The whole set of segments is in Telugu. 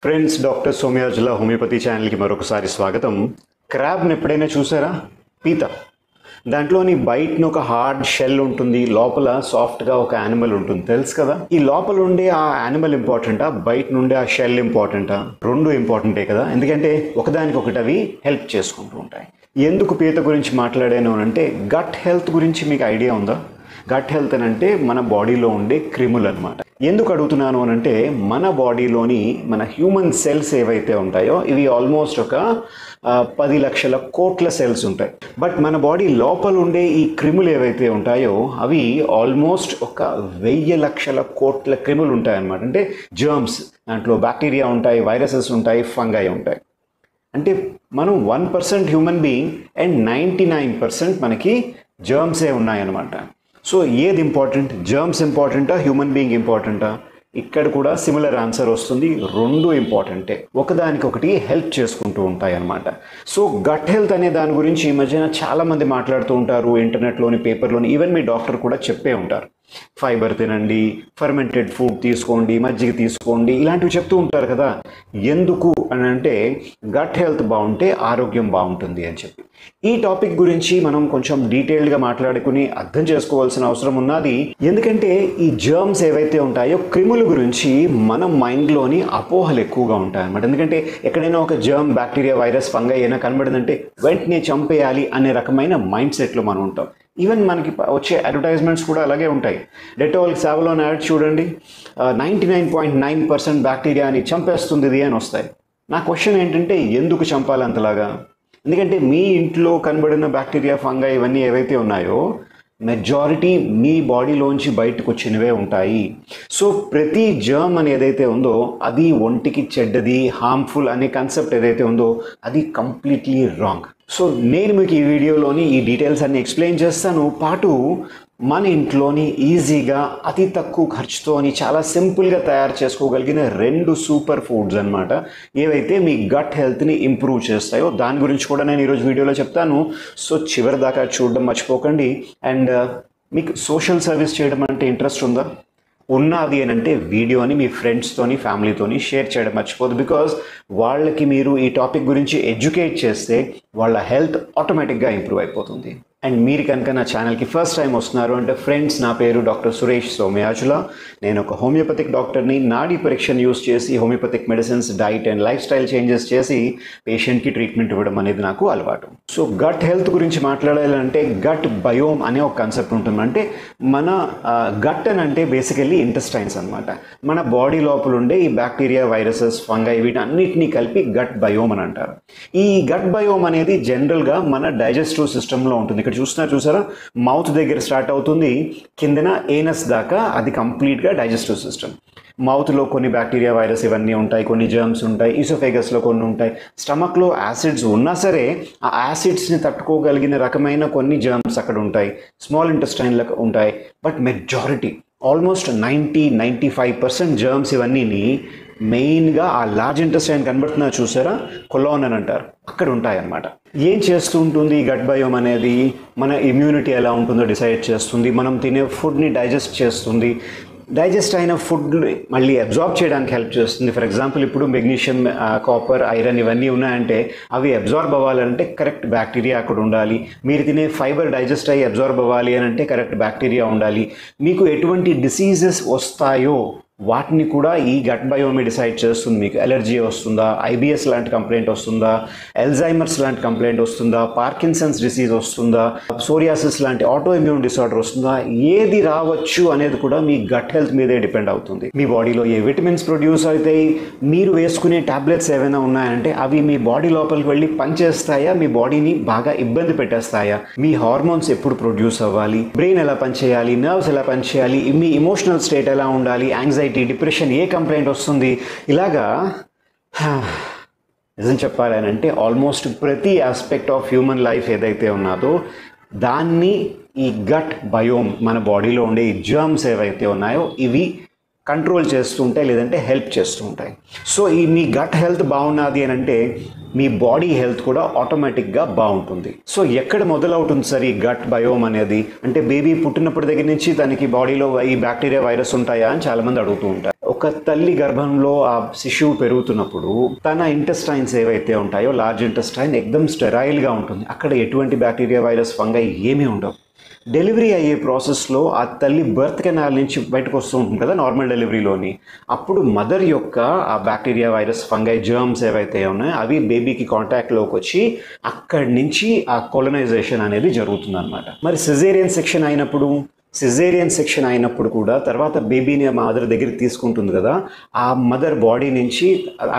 ఫ్రెండ్స్, డాక్టర్ సోమయాజుల హోమియోపతి ఛానల్కి మరొకసారి స్వాగతం. క్రాబ్ని ఎప్పుడైనా చూసారా? పీత. దాంట్లోని బయటను ఒక హార్డ్ షెల్ ఉంటుంది, లోపల సాఫ్ట్గా ఒక యానిమల్ ఉంటుంది, తెలుసు కదా? ఈ లోపల ఉండే ఆ యానిమల్ ఇంపార్టెంటా, బయట నుండే ఆ షెల్ ఇంపార్టెంటా? రెండు ఇంపార్టెంటే కదా, ఎందుకంటే ఒకదానికొకటి అవి హెల్ప్ చేసుకుంటూ ఉంటాయి. ఎందుకు పీత గురించి మాట్లాడాను అంటే, గట్ హెల్త్ గురించి మీకు ఐడియా ఉందా? గట్ హెల్త్ అని అంటే మన బాడీలో ఉండే క్రిములు అనమాట. ఎందుకు అడుగుతున్నాను అని అంటే, మన బాడీలోని మన హ్యూమన్ సెల్స్ ఏవైతే ఉంటాయో ఇవి ఆల్మోస్ట్ ఒక 10 లక్షల కోట్ల సెల్స్ ఉంటాయి. బట్ మన బాడీ లోపల ఉండే ఈ క్రిములు ఏవైతే ఉంటాయో అవి ఆల్మోస్ట్ ఒక 1000 లక్షల కోట్ల క్రిములు ఉంటాయి అన్నమాట. అంటే జర్మ్స్, దాంట్లో బ్యాక్టీరియా ఉంటాయి, వైరసెస్ ఉంటాయి, ఫంగై ఉంటాయి. అంటే మనం 1% హ్యూమన్ బీయింగ్ అండ్ 99% మనకి జర్మ్సే ఉన్నాయన్నమాట. సో ఏది ఇంపార్టెంట్, జర్మ్స్ ఇంపార్టెంటా, హ్యూమన్ బీయింగ్ ఇంపార్టెంటా? ఇక్కడ కూడా సిమిలర్ ఆన్సర్ వస్తుంది, రెండు ఇంపార్టెంటే, ఒకదానికొకటి హెల్ప్ చేసుకుంటూ ఉంటాయి అన్నమాట. సో గట్ హెల్త్ అనే దాని గురించి ఈ మధ్యన చాలామంది మాట్లాడుతూ ఉంటారు, ఇంటర్నెట్లోని, పేపర్లోని, ఈవెన్ మీ డాక్టర్ కూడా చెప్పే ఉంటారు. ఫైబర్ తినండి, ఫర్మెంటెడ్ ఫుడ్ తీసుకోండి, మజ్జిగ తీసుకోండి, ఇలాంటివి చెప్తూ ఉంటారు కదా. ఎందుకు అని అంటే, గట్ హెల్త్ బాగుంటే ఆరోగ్యం బాగుంటుంది అని చెప్పి. ఈ టాపిక్ గురించి మనం కొంచెం డీటెయిల్డ్గా మాట్లాడుకుని అర్థం చేసుకోవాల్సిన అవసరం ఉన్నది. ఎందుకంటే ఈ జర్మ్స్ ఏవైతే ఉంటాయో, క్రిముల గురించి మన మైండ్లోని అపోహలు ఎక్కువగా ఉంటాయి అన్నమాట. ఎందుకంటే ఎక్కడైనా ఒక జర్మ్, బ్యాక్టీరియా, వైరస్, ఫంగై అయినా కనబడిందంటే వెంటనే చంపేయాలి అనే రకమైన మైండ్ సెట్లో మనం ఉంటాం. ఈవెన్ మనకి వచ్చే అడ్వర్టైజ్మెంట్స్ కూడా అలాగే ఉంటాయి. డెటాల్, సావలోన్ యాడ్ చూడండి, 99.9% బ్యాక్టీరియాని చంపేస్తుంది ఇది అని వస్తాయి. నా క్వశ్చన్ ఏంటంటే, ఎందుకు చంపాలి అంతలాగా? ఎందుకంటే మీ ఇంట్లో కనబడిన బ్యాక్టీరియా, ఫంగై ఇవన్నీ ఏవైతే ఉన్నాయో మెజారిటీ మీ బాడీలోంచి బయటకు వచ్చినవే ఉంటాయి. సో ప్రతి జర్మ్ అని ఏదైతే ఉందో అది ఒంటికి చెడ్డది, హార్మ్ఫుల్ అనే కాన్సెప్ట్ ఏదైతే ఉందో అది కంప్లీట్లీ రాంగ్. సో నేను మీకు ఈ వీడియోలోని ఈ డీటెయిల్స్ అన్ని ఎక్స్ప్లెయిన్ చేస్తాను. పాటు మన ఇంట్లోని ఈజీగా అతి తక్కువ ఖర్చుతోని చాలా సింపుల్గా తయారు చేసుకోగలిగిన 2 సూపర్ ఫుడ్స్ అనమాట, ఏవైతే మీ గట్ హెల్త్ని ఇంప్రూవ్ చేస్తాయో దాని గురించి కూడా నేను ఈరోజు వీడియోలో చెప్తాను. సో చివరి దాకా చూడడం మర్చిపోకండి. అండ్ మీకు సోషల్ సర్వీస్ చేయడం అంటే ఇంట్రెస్ట్ ఉందా? ఉన్నది అని అంటే వీడియోని మీ ఫ్రెండ్స్తోని, ఫ్యామిలీతోని షేర్ చేయడం మర్చిపోదు. బికాజ్ వాళ్ళకి మీరు ఈ టాపిక్ గురించి ఎడ్యుకేట్ చేస్తే వాళ్ళ హెల్త్ ఆటోమేటిక్గా ఇంప్రూవ్ అయిపోతుంది. అండ్ మీరు కనుక నా ఛానల్కి ఫస్ట్ టైం వస్తున్నారు అంటే, ఫ్రెండ్స్, నా పేరు డాక్టర్ సురేష్ సోమయాజుల. నేను ఒక హోమియోపతిక్ డాక్టర్ని. నాడీ పరీక్షను యూస్ చేసి homoeopathic medicines, diet and life style changes చేసి పేషెంట్కి ట్రీట్మెంట్ ఇవ్వడం అనేది నాకు అలవాటు. సో గట్ హెల్త్ గురించి మాట్లాడాలంటే గట్ బయోమ్ అనే ఒక కాన్సెప్ట్ ఉంటుంది. అంటే మన గట్ అని అంటే బేసికల్లీ ఇంటెస్టైన్స్ అనమాట. మన బాడీ లోపల ఉండే ఈ బ్యాక్టీరియా, వైరసెస్, ఫంగై వీటన్నిటినీ కలిపి గట్ బయోమ్ అని అంటారు. ఈ గట్ బయోమ్ అనేది జనరల్గా మన డైజెస్టివ్ సిస్టంలో ఉంటుంది. ఇక్కడ చూసారా, మౌత్ దగ్గర స్టార్ట్ అవుతుంది, కిందన ఏనస్ దాకా అది కంప్లీట్గా డైజెస్టివ్ సిస్టమ్. మౌత్లో కొన్ని బ్యాక్టీరియా, వైరస్ ఇవన్నీ ఉంటాయి, కొన్ని జర్మ్స్ ఉంటాయి, ఈసోఫేగస్లో కొన్ని ఉంటాయి, స్టమక్లో యాసిడ్స్ ఉన్నా సరే ఆ యాసిడ్స్ని తట్టుకోగలిగిన రకమైన కొన్ని జర్మ్స్ అక్కడ ఉంటాయి, స్మాల్ ఇంటెస్టైన్లో ఉంటాయి. బట్ మెజారిటీ ఆల్మోస్ట్ 90-95% జర్మ్స్ ఇవన్నీని మెయిన్గా ఆ లార్జ్ ఇంటెస్టైన్ కనబడుతున్నా చూసారా, కొలోన్ అని అంటారు, అక్కడ ఉంటాయన్నమాట. ఏం చేస్తూ ఉంటుంది ఈ గట్ బయోమ్ అనేది? మన ఇమ్యూనిటీ ఎలా ఉంటుందో డిసైడ్ చేస్తుంది, మనం తినే ఫుడ్ని డైజెస్ట్ చేస్తుంది, డైజెస్ట్ అయిన ఫుడ్ని మళ్ళీ అబ్జార్బ్ చేయడానికి హెల్ప్ చేస్తుంది. ఫర్ ఎగ్జాంపుల్, ఇప్పుడు మెగ్నీషియం, కాపర్, ఐరన్ ఇవన్నీ ఉన్నాయంటే అవి అబ్జార్బ్ అవ్వాలంటే కరెక్ట్ బ్యాక్టీరియా అక్కడ ఉండాలి. మీరు తినే ఫైబర్ డైజెస్ట్ అయ్యి అబ్జార్బ్ అవ్వాలి అని అంటే కరెక్ట్ బ్యాక్టీరియా ఉండాలి. మీకు ఎటువంటి డిసీజెస్ వస్తాయో వాటిని కూడా ఈ గట్ బయోమే డిసైడ్ చేస్తుంది. మీకు ఎలర్జీ వస్తుందా, ఐబిఎస్ లాంటి కంప్లైంట్ వస్తుందా, ఎల్జైమర్స్ లాంటి కంప్లైంట్ వస్తుందా, పార్కిన్సన్స్ డిసీజ్ వస్తుందా, సోరియాసిస్ లాంటి ఆటో ఇమ్యూన్ డిసార్డర్ వస్తుందా, ఏది రావచ్చు అనేది కూడా మీ గట్ హెల్త్ మీదే డిపెండ్ అవుతుంది. మీ బాడీలో ఏ విటమిన్స్ ప్రొడ్యూస్ అవుతాయి, మీరు వేసుకునే టాబ్లెట్స్ ఏవైనా ఉన్నాయంటే అవి మీ బాడీ లోపలికి వెళ్ళి పనిచేస్తాయా, మీ బాడీని బాగా ఇబ్బంది పెట్టేస్తాయా, మీ హార్మోన్స్ ఎప్పుడు ప్రొడ్యూస్ అవ్వాలి, బ్రెయిన్ ఎలా పనిచేయాలి, నర్వ్స్ ఎలా పనిచేయాలి, మీ ఇమోషనల్ స్టేట్ ఎలా ఉండాలి, యాంగ్జైటీ, డిప్రెషన్, ఏ కంప్లైంట్ వస్తుంది, ఇలాగా నిజం చెప్పాలని అంటే ఆల్మోస్ట్ ప్రతి ఆస్పెక్ట్ ఆఫ్ హ్యూమన్ లైఫ్ ఏదైతే ఉన్నదో దాన్ని ఈ గట్ బయోమ్, మన బాడీలో ఉండే ఈ జర్మ్స్ ఏవైతే ఉన్నాయో ఇవి కంట్రోల్ చేస్తూ ఉంటాయి, లేదంటే హెల్ప్ చేస్తూ ఉంటాయి. సో ఈ మీ గట్ హెల్త్ బాగున్నది అని అంటే మీ బాడీ హెల్త్ కూడా ఆటోమేటిక్గా బాగుంటుంది. సో ఎక్కడ మొదలవుతుంది సార్ ఈ గట్ బయోమ్ అనేది? అంటే బేబీ పుట్టినప్పటి దగ్గర నుంచి దానికి బాడీలో ఈ బ్యాక్టీరియా, వైరస్ ఉంటాయా అని చాలామంది అడుగుతూ ఉంటారు. ఒక తల్లి గర్భంలో ఆ శిశువు పెరుగుతున్నప్పుడు తన ఇంటెస్టైన్స్ ఏవైతే ఉంటాయో లార్జ్ ఇంటెస్టైన్ ఎక్దమ్ స్టెరైల్గా ఉంటుంది. అక్కడ ఎటువంటి బ్యాక్టీరియా, వైరస్, ఫంగై ఏమీ ఉండవు. డెలివరీ అయ్యే ప్రాసెస్లో ఆ తల్లి బర్త్ కెనాల్ నుంచి బయటకు వస్తూ ఉంటుంది కదా నార్మల్ డెలివరీలోని, అప్పుడు మదర్ యొక్క ఆ బ్యాక్టీరియా, వైరస్, ఫంగై, జర్మ్స్ ఏవైతే ఉన్నాయో అవి బేబీకి కాంటాక్ట్లోకి వచ్చి అక్కడి నుంచి ఆ కొలనైజేషన్ అనేది జరుగుతుంది అనమాట. మరి సిజేరియన్ సెక్షన్ అయినప్పుడు కూడా తర్వాత బేబీని మదర్ దగ్గరికి తీసుకుంటుంది కదా, ఆ మదర్ బాడీ నుంచి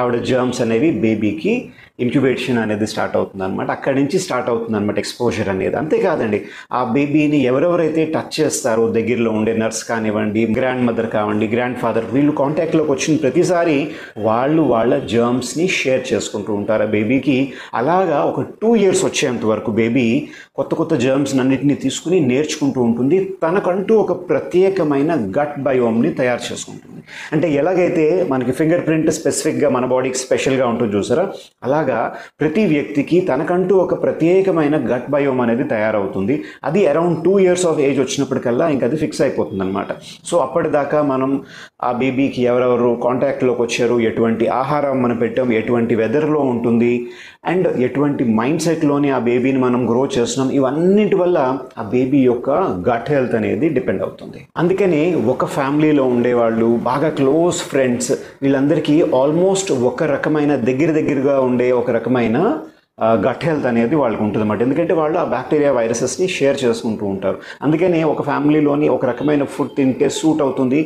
ఆవిడ జర్మ్స్ అనేవి బేబీకి ఇంక్యుబేషన్ అనేది స్టార్ట్ అవుతుంది అనమాట. అక్కడి నుంచి స్టార్ట్ అవుతుంది అనమాట ఎక్స్పోజర్ అనేది. అంతేకాదండి, ఆ బేబీని ఎవరెవరైతే టచ్ చేస్తారో దగ్గరలో ఉండే నర్స్ కానివ్వండి, గ్రాండ్ మదర్ కానివ్వండి, గ్రాండ్ ఫాదర్, వీళ్ళు కాంటాక్ట్లోకి వచ్చిన ప్రతిసారి వాళ్ళ జర్మ్స్ని షేర్ చేసుకుంటూ ఉంటారు ఆ బేబీకి. అలాగా ఒక 2 years వచ్చేంత వరకు బేబీ కొత్త జర్మ్స్ అన్నింటినీ తీసుకుని నేర్చుకుంటూ ఉంటుంది. తనకంటూ ఒక ప్రత్యేకమైన గట్ బయోమ్ని తయారు చేసుకుంటుంది. అంటే ఎలాగైతే మనకి ఫింగర్ ప్రింట్ స్పెసిఫిక్గా మన బాడీకి స్పెషల్గా ఉంటుంది చూసారా, అలాగా ప్రతి వ్యక్తికి తనకంటూ ఒక ప్రత్యేకమైన గట్ బయోమ్ అనేది తయారవుతుంది. అది అరౌండ్ 2 years ఆఫ్ ఏజ్ వచ్చినప్పటికల్లా ఇంకా అది ఫిక్స్ అయిపోతుంది అనమాట. సో అప్పటిదాకా మనం ఆ బేబీకి ఎవరెవరు కాంటాక్ట్లోకి వచ్చారు, ఎటువంటి ఆహారం మనం పెట్టాం, ఎటువంటి వెదర్లో ఉంటుంది, అండ్ ఎటువంటి మైండ్ సెట్లోని ఆ బేబీని మనం గ్రో చేస్తున్నాం, ఇవన్నింటి వల్ల ఆ బేబీ యొక్క గట్ హెల్త్ అనేది డిపెండ్ అవుతుంది. అందుకని ఒక ఫ్యామిలీలో ఉండేవాళ్ళు, బాగా క్లోజ్ ఫ్రెండ్స్, వీళ్ళందరికీ ఆల్మోస్ట్ ఒక రకమైన దగ్గరగా ఉండే ఒక రకమైన గట్ హెల్త్ అనేది వాళ్ళకు ఉంటుంది అన్నమాట. ఎందుకంటే వాళ్ళు ఆ బ్యాక్టీరియా, వైరసెస్ని షేర్ చేసుకుంటూ ఉంటారు. అందుకని ఒక ఫ్యామిలీలోని ఒక రకమైన ఫుడ్ తింటే సూట్ అవుతుంది,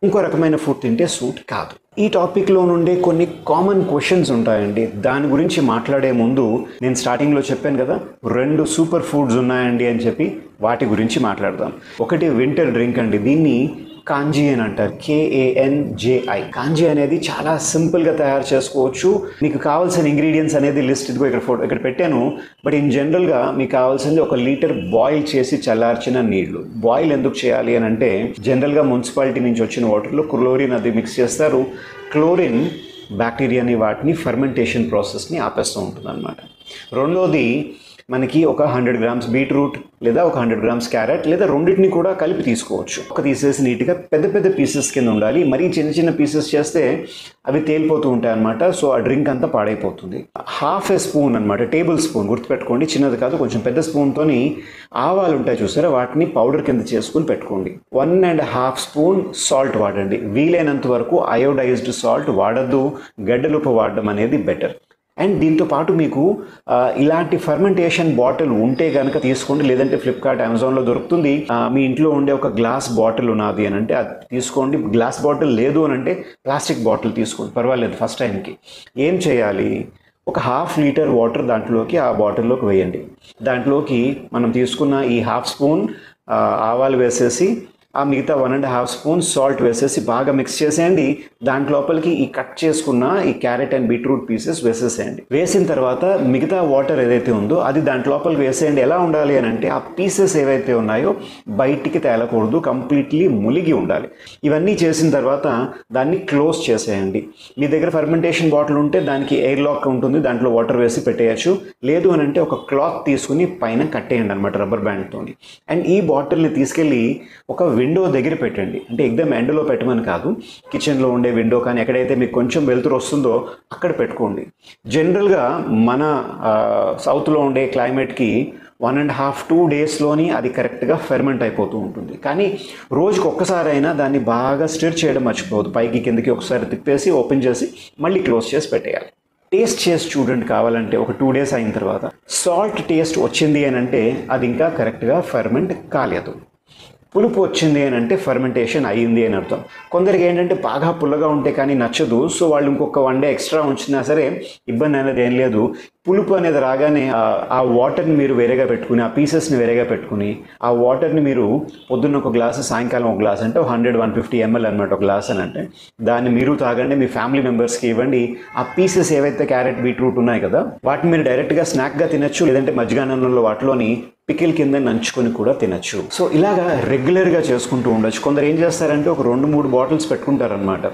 ఇంకో రకమైన ఫుడ్ తింటే సూట్ కాదు. ఈ టాపిక్లో నుండే కొన్ని కామన్ క్వశ్చన్స్ ఉంటాయండి. దాని గురించి మాట్లాడే ముందు నేను స్టార్టింగ్లో చెప్పాను కదా 2 సూపర్ ఫుడ్స్ ఉన్నాయండి అని చెప్పి, వాటి గురించి మాట్లాడదాం. ఒకటి వింటర్ డ్రింక్ అండి, దీన్ని కాంజీ అని అంటారు, KANJI. కాంజీ అనేది చాలా సింపుల్గా తయారు చేసుకోవచ్చు. మీకు కావాల్సిన ఇంగ్రీడియంట్స్ అనేది లిస్ట్ ఇదిగో ఇక్కడ పెట్టాను. బట్ ఇన్ జనరల్గా మీకు కావాల్సింది 1 లీటర్ బాయిల్ చేసి చల్లార్చిన నీళ్లు. బాయిల్ ఎందుకు చేయాలి అని అంటే, జనరల్గా మున్సిపాలిటీ నుంచి వచ్చిన వాటర్లో క్లోరిన్ అది మిక్స్ చేస్తారు. క్లోరిన్ బ్యాక్టీరియాని, వాటిని ఫర్మెంటేషన్ ప్రాసెస్ని ఆపేస్తూ ఉంటుంది అనమాట. రెండోది, మనకి ఒక 100 grams బీట్రూట్ లేదా ఒక 100 grams క్యారెట్ లేదా రెండింటిని కూడా కలిపి తీసుకోవచ్చు. తీసేసి నీట్గా పెద్ద పీసెస్ కింద ఉండాలి. మరీ చిన్న పీసెస్ చేస్తే అవి తేలిపోతూ ఉంటాయి అనమాట. సో ఆ డ్రింక్ అంతా పాడైపోతుంది. 1/2 స్పూన్ అనమాట, టేబుల్ స్పూన్ గుర్తుపెట్టుకోండి, చిన్నది కాదు, కొంచెం పెద్ద స్పూన్తోని ఆవాలు ఉంటాయి చూసారా, వాటిని పౌడర్ కింద చేసుకుని పెట్టుకోండి. 1.5 స్పూన్ సాల్ట్ వాడండి. వీలైనంత వరకు అయోడైజ్డ్ సాల్ట్ వాడద్దు, గడ్డలుప్పు వాడడం అనేది బెటర్. అండ్ దీంతో పాటు మీకు ఇలాంటి ఫర్మెంటేషన్ బాటిల్ ఉంటే కనుక తీసుకోండి, లేదంటే ఫ్లిప్కార్ట్, అమెజాన్లో దొరుకుతుంది. మీ ఇంట్లో ఉండే ఒక గ్లాస్ బాటిల్ ఉన్నది అని అంటే అది తీసుకోండి. గ్లాస్ బాటిల్ లేదు అని అంటే ప్లాస్టిక్ బాటిల్ తీసుకోండి, పర్వాలేదు. ఫస్ట్ టైంకి ఏం చేయాలి, ఒక 1/2 లీటర్ వాటర్ దాంట్లోకి ఆ బాటిల్లోకి వేయండి. దాంట్లోకి మనం తీసుకున్న ఈ 1/2 స్పూన్ ఆవాలు వేసేసి ఆ మిగతా 1.5 స్పూన్ సాల్ట్ వేసేసి బాగా మిక్స్ చేసేయండి. దాంట్లోపలికి ఈ కట్ చేసుకున్న ఈ క్యారెట్ అండ్ బీట్రూట్ పీసెస్ వేసేసేయండి. వేసిన తర్వాత మిగతా వాటర్ ఏదైతే ఉందో అది దాంట్లోపలికి వేసేయండి. ఎలా ఉండాలి అని అంటే, ఆ పీసెస్ ఏవైతే ఉన్నాయో బయటికి తేలకూడదు, కంప్లీట్లీ ములిగి ఉండాలి. ఇవన్నీ చేసిన తర్వాత దాన్ని క్లోజ్ చేసేయండి. మీ దగ్గర ఫర్మెంటేషన్ బాటిల్ ఉంటే దానికి ఎయిర్ లాక్ ఉంటుంది, దాంట్లో వాటర్ వేసి పెట్టేయచ్చు. లేదు అని అంటే ఒక క్లాత్ తీసుకుని పైన కట్టేయండి అనమాట, రబ్బర్ బ్యాండ్తో. అండ్ ఈ బాటిల్ని తీసుకెళ్ళి ఒక విండో దగ్గర పెట్టండి. అంటే ఎగ్దమ్ ఎండలో పెట్టమని కాదు, కిచెన్లో ఉండే విండో కానీ ఎక్కడైతే మీకు కొంచెం వెలుతురు వస్తుందో అక్కడ పెట్టుకోండి. జనరల్గా మన సౌత్లో ఉండే క్లైమేట్కి 1.5-2 డేస్లోని అది కరెక్ట్గా ఫెర్మెంట్ అయిపోతూ ఉంటుంది. కానీ రోజుకి ఒక్కసారైనా దాన్ని బాగా స్టిర్ చేయడం మర్చిపోవద్దు. పైకి కిందకి ఒకసారి తిప్పేసి ఓపెన్ చేసి మళ్ళీ క్లోజ్ చేసి పెట్టేయాలి. టేస్ట్ చేసి చూడండి కావాలంటే, ఒక 2 days అయిన తర్వాత సాల్ట్ టేస్ట్ వచ్చింది అని అంటే అది ఇంకా కరెక్ట్గా ఫెర్మెంట్ కాలేదు. పులుపు వచ్చింది అని అంటే ఫర్మెంటేషన్ అయ్యింది అని అర్థం. కొందరికి ఏంటంటే బాగా పుల్లగా ఉంటే కానీ నచ్చదు, సో వాళ్ళు ఇంకొక 1 day ఎక్స్ట్రా ఉంచినా సరే ఇబ్బంది అనేది ఏం లేదు. పులుపు అనేది రాగానే ఆ వాటర్ని మీరు వేరేగా పెట్టుకుని, ఆ పీసెస్ని వేరేగా పెట్టుకుని, ఆ వాటర్ని మీరు పొద్దున్న ఒక గ్లాసు, సాయంకాలం ఒక గ్లాస్, అంటే 100-150 ml అనమాట ఒక గ్లాస్ అని అంటే, దాన్ని మీరు తాగండి, మీ ఫ్యామిలీ మెంబర్స్కి ఇవ్వండి. ఆ పీసెస్ ఏవైతే క్యారెట్, బీట్రూట్ ఉన్నాయి కదా, వాటిని మీరు డైరెక్ట్గా స్నాక్గా తినచ్చు, లేదంటే మజ్జిగానంలో వాటిలోని పికిల్ కింద నంచుకొని కూడా తినచ్చు. సో ఇలాగా రెగ్యులర్గా చేసుకుంటూ ఉండొచ్చు. కొందరు ఏం చేస్తారంటే ఒక 2-3 బాటిల్స్ పెట్టుకుంటారనమాట.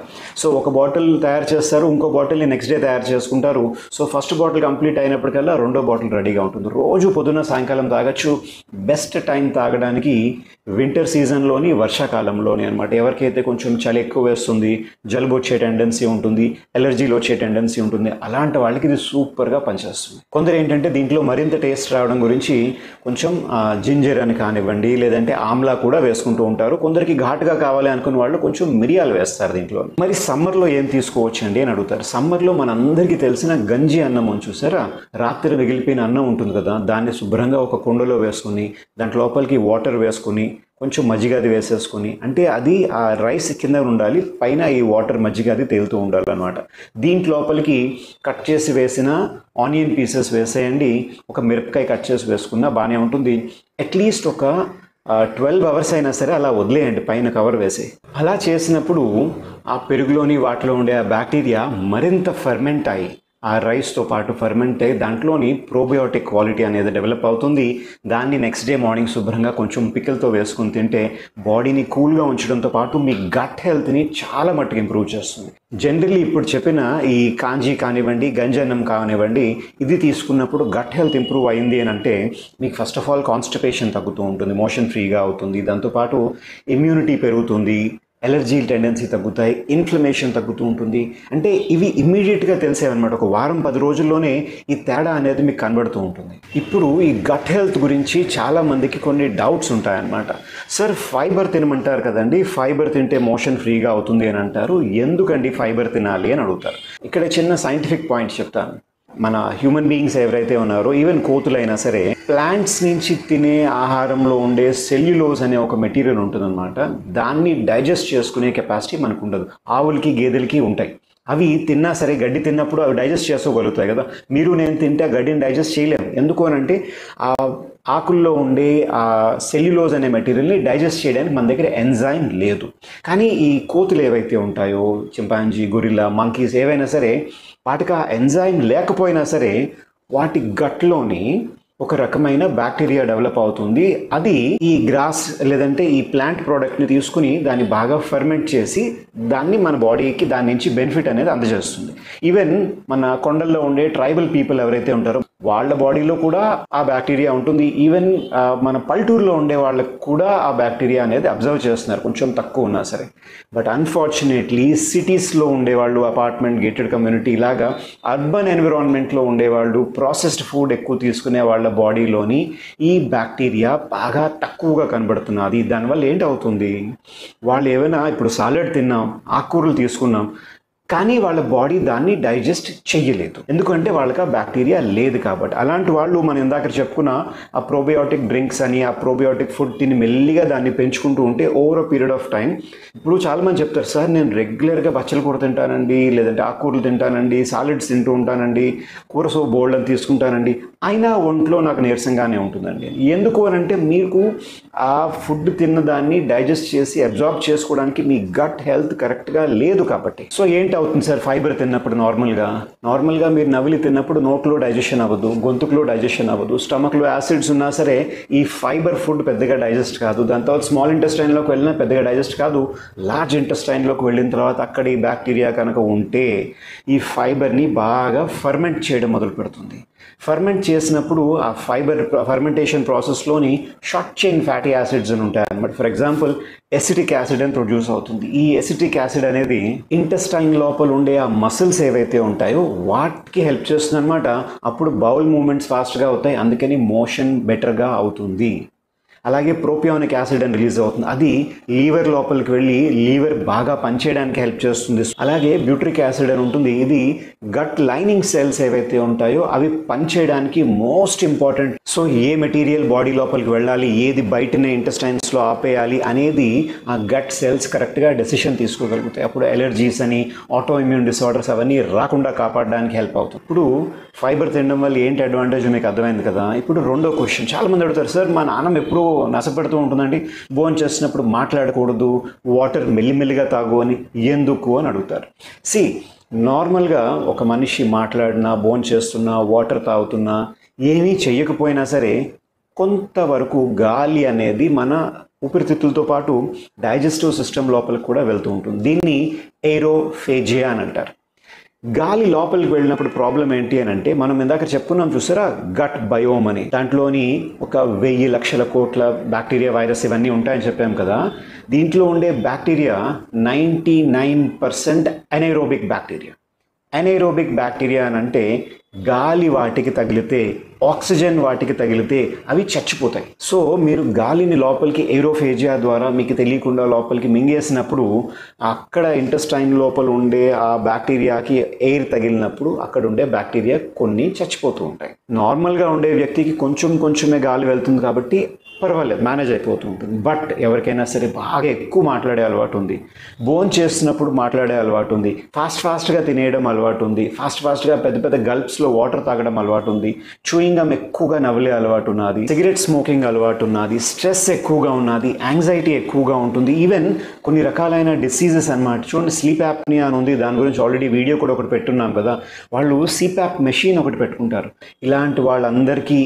సో ఒక బాటిల్ తయారు చేస్తారు, ఇంకో బాటిల్ని నెక్స్ట్ డే తయారు చేసుకుంటారు. సో ఫస్ట్ బాటిల్ కంప్లీట్ అయినప్పటికల్లా రెండో బాటిల్ రెడీగా ఉంటుంది. రోజు పొద్దున్న సాయంకాలం తాగొచ్చు. బెస్ట్ టైం తాగడానికి వింటర్ సీజన్లోని, వర్షాకాలంలోని అనమాట. ఎవరికైతే కొంచెం చలి ఎక్కువ వేస్తుంది, జలుబు వచ్చే టెండెన్సీ ఉంటుంది, ఎలర్జీలు వచ్చే టెండెన్సీ ఉంటుంది, అలాంటి వాళ్ళకి ఇది సూపర్గా పనిచేస్తుంది. కొందరు ఏంటంటే దీంట్లో మరింత టేస్ట్ రావడం గురించి కొంచెం జింజర్ అని కానివ్వండి, లేదంటే ఆమ్లా కూడా వేసుకుంటూ ఉంటారు. కొందరికి ఘాటుగా కావాలి అనుకున్న వాళ్ళు కొంచెం మిరియాలు వేస్తారు దీంట్లో. మరి సమ్మర్లో ఏం తీసుకోవచ్చండి అని అడుగుతారు. సమ్మర్లో మనందరికీ తెలిసిన గంజి అన్నం అని చూసారా? రాత్రి మిగిలిపోయిన అన్నం ఉంటుంది కదా, దాన్ని శుభ్రంగా ఒక కుండలో వేసుకుని దాంట్లో లోపలికి వాటర్ వేసుకుని కొంచెం మజ్జిగ అది వేసేసుకొని, అంటే అది ఆ రైస్ కింద ఉండాలి, పైన ఈ వాటర్ మజ్జిగ అది తేలుతూ ఉండాలన్నమాట. దీంట్లో లోపలికి కట్ చేసి వేసిన ఆనియన్ పీసెస్ వేసేయండి, ఒక మిరపకాయ కట్ చేసి వేసుకున్నా బాగానే ఉంటుంది. అట్లీస్ట్ ఒక 12 అవర్స్ అయినా సరే అలా వదిలేయండి పైన కవర్ వేసి. అలా చేసినప్పుడు ఆ పెరుగులోని వాటిలో ఉండే ఆ బ్యాక్టీరియా మరింత ఫర్మెంట్ అయ్యి ఆ రైస్తో పాటు ఫర్మెంట్ అయ్యి దాంట్లోని ప్రోబయోటిక్ క్వాలిటీ అనేది డెవలప్ అవుతుంది. దాన్ని నెక్స్ట్ డే మార్నింగ్ శుభ్రంగా కొంచెం పికిల్తో వేసుకుని తింటే బాడీని కూల్గా ఉంచడంతో పాటు మీ గట్ హెల్త్ని చాలా మట్టుకు ఇంప్రూవ్ చేస్తుంది. జనరల్లీ ఇప్పుడు చెప్పిన ఈ కాంజీ కానివ్వండి, గంజన్నం కానివ్వండి, ఇది తీసుకున్నప్పుడు గట్ హెల్త్ ఇంప్రూవ్ అయింది అని అంటే మీకు ఫస్ట్ ఆఫ్ ఆల్ కాన్స్టిపేషన్ తగ్గుతూ ఉంటుంది, మోషన్ ఫ్రీగా అవుతుంది, దాంతోపాటు ఇమ్యూనిటీ పెరుగుతుంది, ఎలర్జీ టెండెన్సీ తగ్గుతాయి, ఇన్ఫ్లమేషన్ తగ్గుతూ ఉంటుంది. అంటే ఇవి ఇమ్మీడియట్గా తెలిసేవన్నమాట. ఒక వారం 10 రోజుల్లోనే ఈ తేడా అనేది మీకు కనబడుతూ ఉంటుంది. ఇప్పుడు ఈ గట్ హెల్త్ గురించి చాలామందికి కొన్ని డౌట్స్ ఉంటాయన్నమాట. సార్ ఫైబర్ తినమంటారు కదండి, ఫైబర్ తింటే మోషన్ ఫ్రీగా అవుతుంది అని అంటారు, ఎందుకండి ఫైబర్ తినాలి అని అడుగుతారు. ఇక్కడ చిన్న సైంటిఫిక్ పాయింట్ చెప్తాను. మన హ్యూమన్ బీయింగ్స్ ఎవరైతే ఉన్నారో, ఈవెన్ కోతులైనా సరే, ప్లాంట్స్ నుంచి తినే ఆహారంలో ఉండే సెల్యులోజ్ అనే ఒక మెటీరియల్ ఉంటుందన్నమాట. దాన్ని డైజెస్ట్ చేసుకునే కెపాసిటీ మనకు ఉండదు. ఆవులకి, గేదెలకి ఉంటాయి. అవి తిన్నా సరే, గడ్డి తిన్నప్పుడు అవి డైజెస్ట్ చేసుకోగలుగుతాయి కదా. మీరు నేను తింటే గడ్డిని డైజెస్ట్ చేయలేము. ఎందుకు అని అంటే ఆ ఆకుల్లో ఉండే ఆ సెల్యులోజ్ అనే మెటీరియల్ని డైజెస్ట్ చేయడానికి మన దగ్గర ఎంజైమ్ లేదు. కానీ ఈ కోతులు ఏవైతే ఉంటాయో, చింపాంజీ, గొరిల్లా, మంకీస్ ఏవైనా సరే, వాటికి ఆ ఎంజైమ్ లేకపోయినా సరే వాటి గట్లోని ఒక రకమైన బ్యాక్టీరియా డెవలప్ అవుతుంది. అది ఈ గ్రాస్ లేదంటే ఈ ప్లాంట్ ప్రోడక్ట్ని తీసుకుని దాన్ని బాగా ఫర్మెంట్ చేసి దాన్ని మన బాడీకి దాని నుంచి బెనిఫిట్ అనేది అందజేస్తుంది. ఈవెన్ మన కొండల్లో ఉండే ట్రైబల్ పీపుల్ ఎవరైతే ఉంటారో వాళ్ళ బాడీలో కూడా ఆ బ్యాక్టీరియా ఉంటుంది. ఈవెన్ మన పల్లెటూరులో ఉండే వాళ్ళకు కూడా ఆ బ్యాక్టీరియా అనేది అబ్జర్వ్ చేస్తున్నారు, కొంచెం తక్కువ ఉన్నా సరే. బట్ అన్ఫార్చునేట్లీ సిటీస్లో ఉండేవాళ్ళు, అపార్ట్మెంట్, గేటెడ్ కమ్యూనిటీ ఇలాగా అర్బన్ ఎన్విరాన్మెంట్లో ఉండేవాళ్ళు, ప్రాసెస్డ్ ఫుడ్ ఎక్కువ తీసుకునే వాళ్ళ బాడీలోని ఈ బ్యాక్టీరియా బాగా తక్కువగా కనబడుతున్నది. దానివల్ల ఏంటవుతుంది, వాళ్ళు ఏమైనా ఇప్పుడు సాలడ్ తిన్నాం, ఆకుకూరలు తీసుకున్నాం, కానీ వాళ్ళ బాడీ దాన్ని డైజెస్ట్ చెయ్యలేదు. ఎందుకంటే వాళ్ళకి ఆ బ్యాక్టీరియా లేదు కాబట్టి. అలాంటి వాళ్ళు మనం ఇందాక చెప్పుకున్న ఆ ప్రోబయోటిక్ డ్రింక్స్ అని, ఆ ప్రోబయోటిక్ ఫుడ్ తిని మెల్లిగా దాన్ని పెంచుకుంటూ ఉంటే over a period of time, ఇప్పుడు చాలామంది చెప్తారు, సార్ నేను రెగ్యులర్గా బచ్చల కూర తింటానండి, లేదంటే ఆకుకూరలు తింటానండి, సాలెడ్స్ తింటూ ఉంటానండి, కూర సో బోల్డ్ అని తీసుకుంటానండి, అయినా ఒంట్లో నాకు నీరసంగానే ఉంటుందండి. ఎందుకు అని అంటే మీకు ఆ ఫుడ్ తిన్నదాన్ని డైజెస్ట్ చేసి అబ్జార్బ్ చేసుకోవడానికి మీ గట్ హెల్త్ కరెక్ట్గా లేదు కాబట్టి. సో ఏంటి అవుతుంది సార్ ఫైబర్ తిన్నప్పుడు? నార్మల్గా మీరు నవిలి తిన్నప్పుడు నోట్లో డైజెషన్ అవ్వదు, గొంతుకులో డైజెషన్ అవ్వదు, స్టమక్లో యాసిడ్స్ ఉన్నా సరే ఈ ఫైబర్ ఫుడ్ పెద్దగా డైజెస్ట్ కాదు. దాని తర్వాత స్మాల్ ఇంటెస్టైన్లోకి వెళ్ళినా పెద్దగా డైజెస్ట్ కాదు. లార్జ్ ఇంటెస్టైన్లోకి వెళ్ళిన తర్వాత అక్కడ ఈ బ్యాక్టీరియా కనుక ఉంటే ఈ ఫైబర్ని బాగా ఫర్మెంట్ చేయడం మొదలు పెడుతుంది. ఫర్మెంట్ చేసినప్పుడు ఆ ఫర్మెంటేషన్ ప్రాసెస్లోని షార్ట్ చైన్ ఫ్యాటీ యాసిడ్స్ అని ఉంటాయి అన్నమాట. ఫర్ ఎగ్జాంపుల్ ఎసిటిక్ యాసిడ్ అని ప్రొడ్యూస్ అవుతుంది. ఈ ఎసిటిక్ యాసిడ్ అనేది ఇంటెస్టైన్ లోపల ఉండే ఆ మసిల్స్ ఏవైతే ఉంటాయో వాటికి హెల్ప్ చేస్తుంది అనమాట. అప్పుడు బౌల్ మూమెంట్స్ ఫాస్ట్గా అవుతాయి, అందుకని మోషన్ బెటర్గా అవుతుంది. అలాగే ప్రోపియోనిక్ యాసిడ్ అని రిలీజ్ అవుతుంది, అది లీవర్ లోపలికి వెళ్ళి లీవర్ బాగా పనిచేయడానికి హెల్ప్ చేస్తుంది. అలాగే బ్యూట్రిక్ యాసిడ్ అని ఉంటుంది, ఇది గట్ లైనింగ్ సెల్స్ ఏవైతే ఉంటాయో అవి పనిచేయడానికి మోస్ట్ ఇంపార్టెంట్. సో ఏ మెటీరియల్ బాడీ లోపలికి వెళ్ళాలి, ఏది బయటనే ఇంటెస్టైన్స్లో ఆపేయాలి అనేది ఆ గట్ సెల్స్ కరెక్ట్గా డెసిషన్ తీసుకోగలుగుతాయి. అప్పుడు ఎలర్జీస్ అని, ఆటో ఇమ్యూన్ డిసార్డర్స్ అవన్నీ రాకుండా కాపాడడానికి హెల్ప్ అవుతుంది. ఇప్పుడు ఫైబర్ తినడం వల్ల ఏంటి అడ్వాంటేజ్ మీకు అర్థమైంది కదా. ఇప్పుడు రెండో క్వశ్చన్ చాలామంది అడుగుతారు, సార్ మా నాన్నమ్మ ఎప్పుడూ నసపెడుతూ ఉంటుందండి, భోజనం చేసినప్పుడు మాట్లాడకూడదు, వాటర్ మెల్లిమెల్లిగా తాగు అని, ఎందుకు అని అడుగుతారు. నార్మల్గా ఒక మనిషి మాట్లాడినా, భోజనం చేస్తున్నా, వాటర్ తాగుతున్నా, ఏమీ చెయ్యకపోయినా సరే కొంతవరకు గాలి అనేది మన ఊపిరితిత్తులతో పాటు డైజెస్టివ్ సిస్టమ్ లోపలికి కూడా వెళ్తూ ఉంటుంది. దీన్ని ఏరోఫేజియా అని అంటారు. గాలి లోపలికి వెళ్ళినప్పుడు ప్రాబ్లం ఏంటి అని అంటే, మనం ఇందాక చెప్పుకున్నాం చూసారా, గట్ బయోమ్ అని. దాంట్లోని 1,000 లక్షల కోట్ల బ్యాక్టీరియా, వైరస్ ఇవన్నీ ఉంటాయని చెప్పాం కదా. దీంట్లో ఉండే బ్యాక్టీరియా 99% అనైరోబిక్ బ్యాక్టీరియా. అనైరోబిక్ బ్యాక్టీరియా అని అంటే గాలి వాటికి తగిలితే, ఆక్సిజన్ వాటికి తగిలితే అవి చచ్చిపోతాయి. సో మీరు గాలిని లోపలికి ఏరోఫేజియా ద్వారా మీకు తెలియకుండా లోపలికి మింగేసినప్పుడు అక్కడ ఇంటెస్టైన్ లోపల ఉండే ఆ బ్యాక్టీరియాకి ఎయిర్ తగిలినప్పుడు అక్కడ ఉండే బ్యాక్టీరియా కొన్ని చచ్చిపోతూ ఉంటాయి. నార్మల్గా ఉండే వ్యక్తికి కొంచెమే గాలి వెళ్తుంది కాబట్టి పర్వాలేదు, మేనేజ్ అయిపోతూ ఉంటుంది. బట్ ఎవరికైనా సరే బాగా ఎక్కువ మాట్లాడే అలవాటు ఉంది, భోజనం చేస్తున్నప్పుడు మాట్లాడే అలవాటు ఉంది, ఫాస్ట్గా తినేయడం అలవాటు ఉంది, ఫాస్ట్గా పెద్ద గల్ప్స్లో వాటర్ తాగడం అలవాటు ఉంది, చూయింగ్ గమ్ ఎక్కువగా నవ్వలే అలవాటు ఉన్నది, సిగరెట్ స్మోకింగ్ అలవాటు ఉన్నది, స్ట్రెస్ ఎక్కువగా ఉన్నది, యాంగ్జైటీ ఎక్కువగా ఉంటుంది, ఈవెన్ కొన్ని రకాలైన డిసీజెస్ అన్నమాట. చూడండి, స్లీప్ యాప్నియా అని ఉంది, దాని గురించి ఆల్రెడీ వీడియో కూడా ఒకటి పెట్టున్నాం కదా. వాళ్ళు సిప్యాప్ మెషిన్ ఒకటి పెట్టుకుంటారు. ఇలాంటి వాళ్ళందరికీ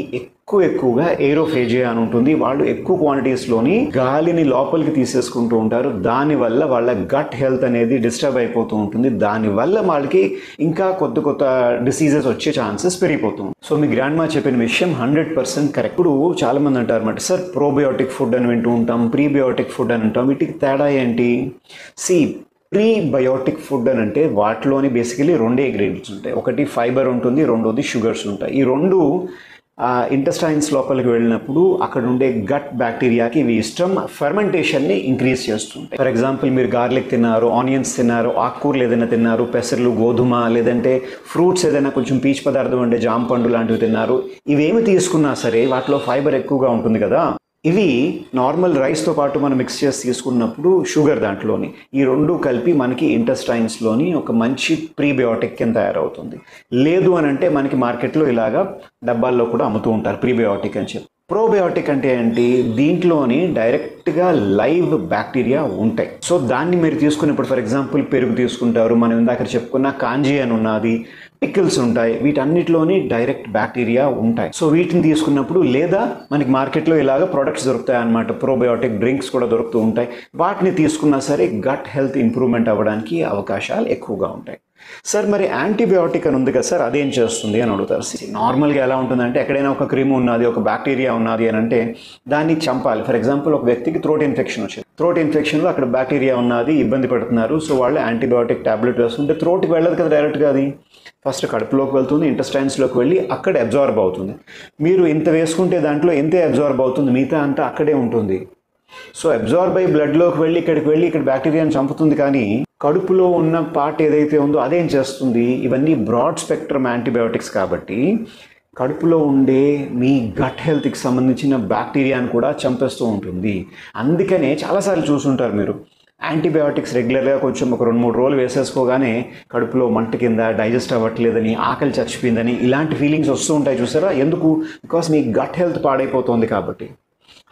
ఎక్కువగా ఏరోఫేజియా అని ఉంటుంది. వాళ్ళు ఎక్కువ క్వాంటిటీస్లోని గాలిని లోపలికి తీసేసుకుంటూ ఉంటారు. దానివల్ల వాళ్ళ గట్ హెల్త్ అనేది డిస్టర్బ్ అయిపోతూ ఉంటుంది. దానివల్ల వాళ్ళకి ఇంకా కొత్త డిసీజెస్ వచ్చే ఛాన్సెస్ పెరిగిపోతుంది. సో మీ గ్రాండ్ మా చెప్పిన విషయం 100% కరెక్ట్. ఇప్పుడు చాలా మంది అంటారు అన్నమాట, సార్ ప్రోబయోటిక్ ఫుడ్ అని వింటూ ఉంటాం, ప్రీబయోటిక్ ఫుడ్ అని అంటాం, వీటికి తేడా ఏంటి? ప్రీబయోటిక్ ఫుడ్ అని అంటే వాటిలోని బేసికలీ 2 ఇంగ్రీడియంట్స్ ఉంటాయి. ఒకటి ఫైబర్ ఉంటుంది, రెండోది షుగర్స్ ఉంటాయి. ఈ 2 ఇంటెస్టైన్స్ లోపలికి వెళ్ళినప్పుడు అక్కడ ఉండే గట్ బ్యాక్టీరియాకి ఇవి ఇష్టం, ఫెర్మెంటేషన్ని ఇంక్రీజ్ చేస్తుంటాయి. ఫర్ ఎగ్జాంపుల్, మీరు గార్లిక్ తిన్నారు, ఆనియన్స్ తిన్నారు, ఆకుకూరలు ఏదైనా తిన్నారు, పెసర్లు, గోధుమ, లేదంటే ఫ్రూట్స్ ఏదైనా కొంచెం పీచు పదార్థం అంటే జామ పండు లాంటివి తిన్నారు, ఇవేమి తీసుకున్నా సరే వాటిలో ఫైబర్ ఎక్కువగా ఉంటుంది కదా. ఇవి నార్మల్ రైస్తో పాటు మనం మిక్స్ చేసి తీసుకున్నప్పుడు షుగర్ దాంట్లోని, ఈ 2 కలిపి మనకి ఇంటెస్టైన్స్లోని ఒక మంచి ప్రీబయోటిక్ కింద తయారవుతుంది. లేదు అని అంటే మనకి మార్కెట్లో ఇలాగా డబ్బాల్లో కూడా అమ్ముతూ ఉంటారు ప్రీబయోటిక్ అని చెప్పి. ప్రోబయోటిక్ అంటే ఏంటి? దీంట్లోని డైరెక్ట్గా లైవ్ బ్యాక్టీరియా ఉంటాయి. సో దాన్ని మీరు తీసుకున్నప్పుడు, ఫర్ ఎగ్జాంపుల్ పెరుగు తీసుకుంటారు, మనం ఇందాక చెప్పుకున్న కాంజీ అని ఉన్నది, పికిల్స్ ఉంటాయి, వీటన్నిటిలోని డైరెక్ట్ బ్యాక్టీరియా ఉంటాయి. సో వీటిని తీసుకున్నప్పుడు, లేదా మనకి మార్కెట్లో ఇలాగ ప్రొడక్ట్స్ దొరుకుతాయి అన్నమాట, ప్రోబయోటిక్ డ్రింక్స్ కూడా దొరుకుతూ ఉంటాయి, వాటిని తీసుకున్నా సరే గట్ హెల్త్ ఇంప్రూవ్మెంట్ అవ్వడానికి అవకాశాలు ఎక్కువగా ఉంటాయి. సార్ మరి యాంటీబయాటిక్ అని ఉంది కదా సార్, అదేం చేస్తుంది అని అడుగుతారు. నార్మల్గా ఎలా ఉంటుందంటే, ఎక్కడైనా ఒక క్రిమి ఉన్నది, ఒక బ్యాక్టీరియా ఉన్నది అని అంటే దాన్ని చంపాలి. ఫర్ ఎగ్జాంపుల్, ఒక వ్యక్తికి థ్రోట్ ఇన్ఫెక్షన్ వచ్చింది, థ్రోట్ ఇన్ఫెక్షన్లో అక్కడ బ్యాక్టీరియా ఉన్నది, ఇబ్బంది పడుతున్నారు. సో వాళ్ళు యాంటీబయాటిక్ టాబ్లెట్ వేసుకుంటే థ్రోట్కి వెళ్ళదు కదా డైరెక్ట్గా, అది ఫస్ట్ కడుపులోకి వెళ్తుంది, ఇంటెస్టైన్స్లోకి వెళ్ళి అక్కడ అబ్జార్బ్ అవుతుంది. మీరు ఇంత వేసుకుంటే దాంట్లో ఎంతే అబ్జార్బ్ అవుతుంది, మిగతా అంతా అక్కడే ఉంటుంది. సో అబ్జార్బ్ అయ్యి బ్లడ్లోకి వెళ్ళి ఇక్కడ బ్యాక్టీరియాని చంపుతుంది, కానీ కడుపులో ఉన్న పార్ట్ ఏదైతే ఉందో అదేం చేస్తుంది? ఇవన్నీ బ్రాడ్ స్పెక్ట్రమ్ యాంటీబయాటిక్స్ కాబట్టి కడుపులో ఉండే మీ గట్ హెల్త్కి సంబంధించిన బ్యాక్టీరియాని కూడా చంపేస్తూ ఉంటుంది. అందుకనే చాలాసార్లు చూసుంటారు మీరు, యాంటీబయాటిక్స్ రెగ్యులర్గా కొంచెం ఒక 2-3 రోజులు వేసేసుకోగానే కడుపులో మంట కింద, డైజెస్ట్ అవ్వట్లేదని, ఆకలి చచ్చిపోయిందని ఇలాంటి ఫీలింగ్స్ వస్తూ ఉంటాయి చూసారా. ఎందుకు? బికాస్ మీ గట్ హెల్త్ పాడైపోతుంది కాబట్టి.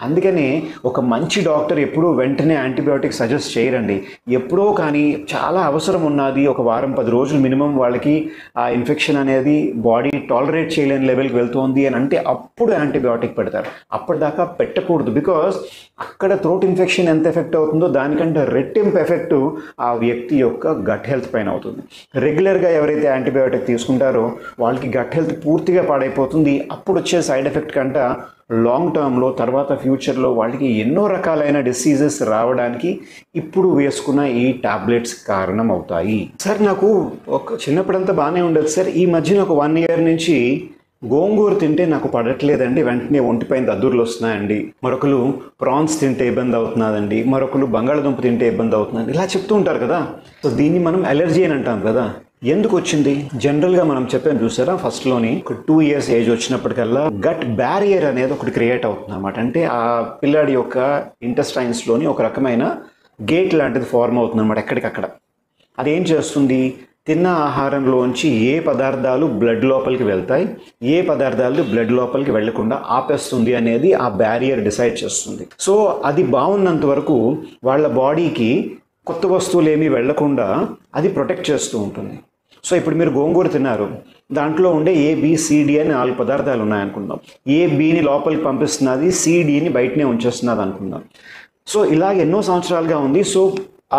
అందుకనే ఒక మంచి డాక్టర్ ఎప్పుడూ వెంటనే యాంటీబయాటిక్ సజెస్ట్ చేయరండి. ఎప్పుడో కానీ చాలా అవసరం ఉన్నది, ఒక వారం 10 రోజులు మినిమం వాళ్ళకి ఆ ఇన్ఫెక్షన్ అనేది బాడీ టాలరేట్ చేయలేని లెవెల్కి వెళ్తుంది అని అంటే అప్పుడు యాంటీబయాటిక్ పెడతారు. అప్పటిదాకా పెట్టకూడదు. బికాస్ అక్కడ థ్రోట్ ఇన్ఫెక్షన్ ఎంత ఎఫెక్ట్ అవుతుందో దానికంటే రెట్టింపు ఎఫెక్ట్ ఆ వ్యక్తి యొక్క గట్ హెల్త్ పైన అవుతుంది. రెగ్యులర్గా ఎవరైతే యాంటీబయాటిక్ తీసుకుంటారో వాళ్ళకి గట్ హెల్త్ పూర్తిగా పాడైపోతుంది. అప్పుడు వచ్చే సైడ్ ఎఫెక్ట్ కంట లాంగ్ టర్మ్లో, తర్వాత ఫ్యూచర్లో వాళ్ళకి ఎన్నో రకాలైన డిసీజెస్ రావడానికి ఇప్పుడు వేసుకున్న ఈ టాబ్లెట్స్ కారణం అవుతాయి. సార్ నాకు ఒక చిన్నప్పుడంతా బాగానే ఉండదు సార్, ఈ మధ్యన ఒక 1 ఇయర్ నుంచి గోంగూర తింటే నాకు పడట్లేదండి, వెంటనే ఒంటిపైన దద్దుర్లు వస్తున్నాయండి, మరొకరు ప్రాన్స్ తింటే ఇబ్బంది అవుతున్నదండి, మరొకరు బంగాళదుంప తింటే ఇబ్బంది అవుతుందండి, ఇలా చెప్తూ ఉంటారు కదా. సో దీన్ని మనం అలర్జీ అని అంటాం కదా. ఎందుకు వచ్చింది? జనరల్గా మనం చెప్పాను చూసారా, ఫస్ట్లోని ఒక 2 ఇయర్స్ ఏజ్ వచ్చినప్పటికల్లా గట్ బ్యారియర్ అనేది ఒకటి క్రియేట్ అవుతుంది అన్నమాట. అంటే ఆ పిల్లాడి యొక్క ఇంటెస్టైన్స్లోని ఒక రకమైన గేట్ లాంటిది ఫార్మ్ అవుతుంది అన్నమాట ఎక్కడికక్కడ. అదేం చేస్తుంది? తిన్న ఆహారంలోంచి ఏ పదార్థాలు బ్లడ్ లోపలికి వెళ్తాయి, ఏ పదార్థాలు బ్లడ్ లోపలికి వెళ్లకుండా ఆపేస్తుంది అనేది ఆ బ్యారియర్ డిసైడ్ చేస్తుంది. సో అది బాగున్నంత వరకు వాళ్ళ బాడీకి కొత్త వస్తువులు ఏమీ వెళ్లకుండా అది ప్రొటెక్ట్ చేస్తూ ఉంటుంది. సో ఇప్పుడు మీరు గోంగూర తిన్నారు, దాంట్లో ఉండే ఏబిసిడి అని 4 పదార్థాలు ఉన్నాయనుకుందాం. ఏబిని లోపలికి పంపిస్తున్నది, సిడిని బయటనే ఉంచేస్తున్నది అనుకుందాం. సో ఇలాగ ఎన్నో సంవత్సరాలుగా ఉంది. సో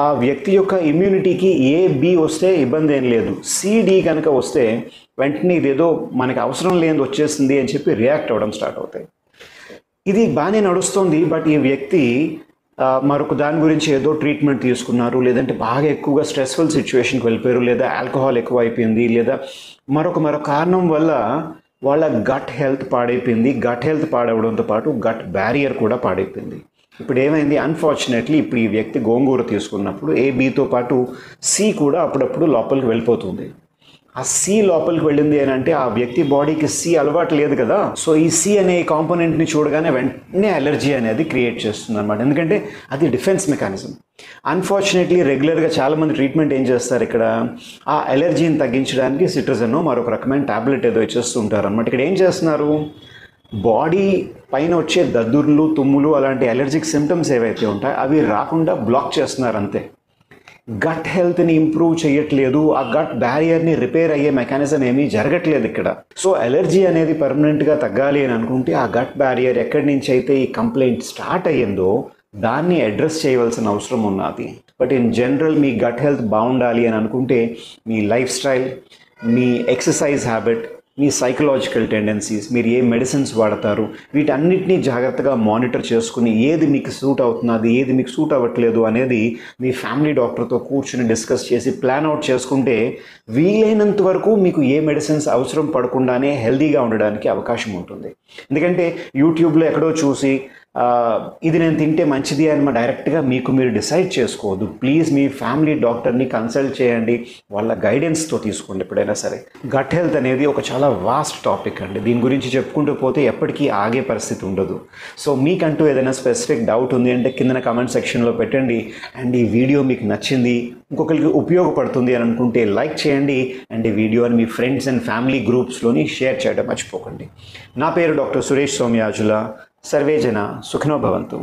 ఆ వ్యక్తి యొక్క ఇమ్యూనిటీకి ఏబి వస్తే ఇబ్బంది ఏం లేదు, సిడి కనుక వస్తే వెంటనే ఇదేదో మనకి అవసరం లేనిది వచ్చేసింది అని చెప్పి రియాక్ట్ అవ్వడం స్టార్ట్ అవుతాయి. ఇది బాగానే నడుస్తుంది. బట్ ఈ వ్యక్తి మరొక దాని గురించి ఏదో ట్రీట్మెంట్ తీసుకున్నారు, లేదంటే బాగా ఎక్కువగా స్ట్రెస్ఫుల్ సిచ్యువేషన్కి వెళ్ళిపోయారు, లేదా ఆల్కహాల్ ఎక్కువ అయిపోయింది, లేదా మరొక కారణం వల్ల వాళ్ళ గట్ హెల్త్ పాడైపోయింది. గట్ హెల్త్ పాడవడంతో పాటు గట్ బ్యారియర్ కూడా పాడైపోయింది. ఇప్పుడు ఏమైంది, అన్ఫార్చునేట్లీ ఇప్పుడు ఈ వ్యక్తి గోంగూర తీసుకున్నప్పుడు ఏబితో పాటు సి కూడా అప్పుడప్పుడు లోపలికి వెళ్ళిపోతుంది. ఆ సి లోపలికి వెళ్ళింది అని అంటే ఆ వ్యక్తి బాడీకి సి అలవాటు లేదు కదా. సో ఈ సి అనే కాంపోనెంట్ని చూడగానే వెంటనే అలర్జీ అనేది క్రియేట్ చేస్తుంది అనమాట. ఎందుకంటే అది డిఫెన్స్ మెకానిజం. అన్ఫార్చునేట్లీ రెగ్యులర్గా చాలామంది ట్రీట్మెంట్ ఏం చేస్తారు, ఇక్కడ ఆ అలర్జీని తగ్గించడానికి సిట్రజన్ మరొక రకమైన టాబ్లెట్ ఏదో ఇచ్చేస్తూ ఉంటారు అనమాట. ఇక్కడ ఏం చేస్తున్నారు, బాడీ పైన వచ్చే దద్దుర్లు, తుమ్ములు అలాంటి అలర్జిక్ సిమ్టమ్స్ ఏవైతే ఉంటాయో అవి రాకుండా బ్లాక్ చేస్తున్నారు అంతే. గట్ హెల్త్ని ఇంప్రూవ్ చేయట్లేదు, ఆ గట్ బ్యారియర్ని రిపేర్ అయ్యే మెకానిజం ఏమీ జరగట్లేదు ఇక్కడ. సో అలర్జీ అనేది పర్మనెంట్గా తగ్గాలి అని అనుకుంటే ఆ గట్ బ్యారియర్ ఎక్కడి నుంచి అయితే ఈ కంప్లైంట్ స్టార్ట్ అయ్యిందో దాన్ని అడ్రస్ చేయవలసిన అవసరం ఉన్నది. బట్ ఇన్ జనరల్ మీ గట్ హెల్త్ బాగుండాలి అని అనుకుంటే మీ లైఫ్ స్టైల్, మీ ఎక్సర్సైజ్ హ్యాబిట్, మీ సైకలాజికల్ టెండెన్సీస్, మీరు ఏ మెడిసిన్స్ వాడతారు, వీటన్నిటినీ జాగ్రత్తగా మానిటర్ చేసుకుని ఏది మీకు సూట్ అవుతున్నది, ఏది మీకు సూట్ అవ్వట్లేదు అనేది మీ ఫ్యామిలీ డాక్టర్తో కూర్చుని డిస్కస్ చేసి ప్లాన్ అవుట్ చేసుకుంటే వీలైనంత వరకు మీకు ఏ మెడిసిన్స్ అవసరం పడకుండానే హెల్తీగా ఉండడానికి అవకాశం ఉంటుంది. ఎందుకంటే యూట్యూబ్లో ఎక్కడో చూసి ఇది నేను తింటే మంచిది అని డైరెక్ట్గా మీరు డిసైడ్ చేసుకోవద్దు. ప్లీజ్ మీ ఫ్యామిలీ డాక్టర్ని కన్సల్ట్ చేయండి, వాళ్ళ గైడెన్స్తో తీసుకోండి ఎప్పుడైనా సరే. గట్ హెల్త్ అనేది ఒక చాలా వాస్ట్ టాపిక్ అండి. దీని గురించి చెప్పుకుంటూ పోతే ఎప్పటికీ ఆగే పరిస్థితి ఉండదు. సో మీకంటూ ఏదైనా స్పెసిఫిక్ డౌట్ ఉంది అంటే కింద కామెంట్ సెక్షన్లో పెట్టండి. అండ్ ఈ వీడియో మీకు నచ్చింది, ఇంకొకరికి ఉపయోగపడుతుంది అని అనుకుంటే లైక్ చేయండి. అండ్ ఈ వీడియోని మీ ఫ్రెండ్స్ అండ్ ఫ్యామిలీ గ్రూప్స్లోని షేర్ చేయడం మర్చిపోకండి. నా పేరు డాక్టర్ సురేష్ సోమయాజుల. సర్వే జన సుఖినో భవంతు.